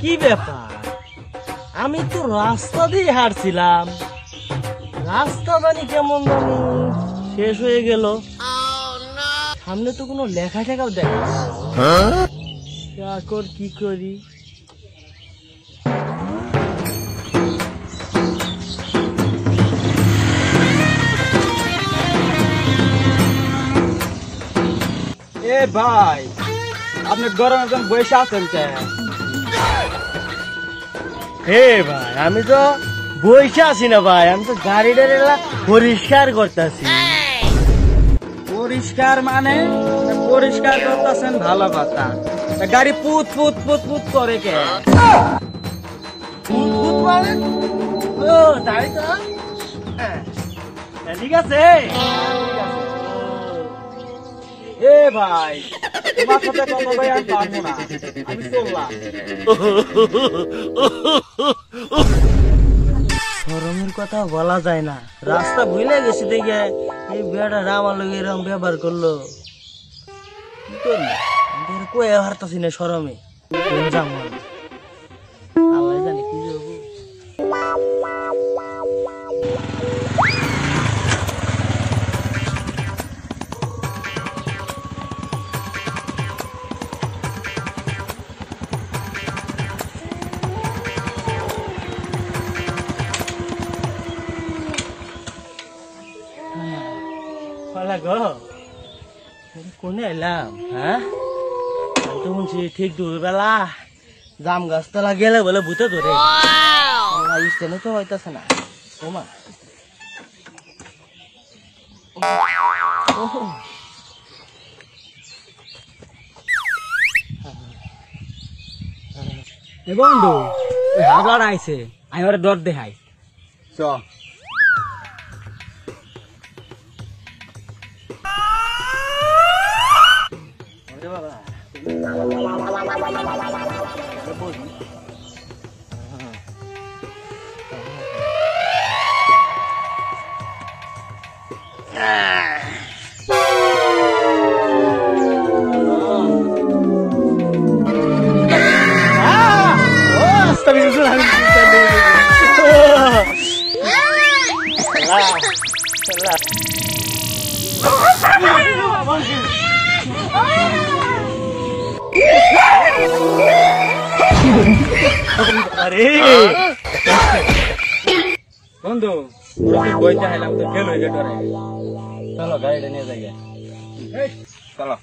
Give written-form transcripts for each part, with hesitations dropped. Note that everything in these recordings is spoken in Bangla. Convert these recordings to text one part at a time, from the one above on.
কি ব্যাপার? আমি তো রাস্তা দিয়ে হাঁটছিলাম, রাস্তা জানি কেমন জানি শেষ হয়ে গেল। সামনে তো কোনো লেখা টেখাও দেখা এখন কি করি? এ ভাই, আপনি গরমে যখন বসে আছেন কেন? হে ভাই, আমি তো বইসা আছি না ভাই, আমি তো গাড়িটা পরিষ্কার করতেছি। পরিষ্কার মানে? পরিষ্কার করতেছেন ভালো কথা, গাড়ি পুত পুত পুত পুত করে কে? পুত মানে? ও তাই তো, ঠিক আছে। এ ভাই, তোমার সাথে কথা ভাই আমি পারবো না, আমি চললাম। গরমের কথা বলা যায় না, রাস্তা ভুলে গেছি দেখে এই বেড়া আমার লোক এরকম ব্যবহার করলো। কি করবো, কয়ে হারতাছি না সরমে। আল্লাহ জানে কি করবো। কোনে এলাম? হ্যাঁ, তো শুনছি ঠিক দুপুরবেলা জাম গাছতলা গেলে বলে ভূতে ধরে। স্টেনে তো হইতেছে না। ওমা বন্ধু, ওই হাজার আইছে, আমি ওরা ডর দেখাই। চ বন্ধু, বইতে হাইলাম তো ফেল হয়ে যায় ডরে। চলো গাড়িটা নিয়ে যাই, চলো।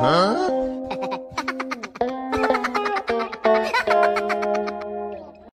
Huh?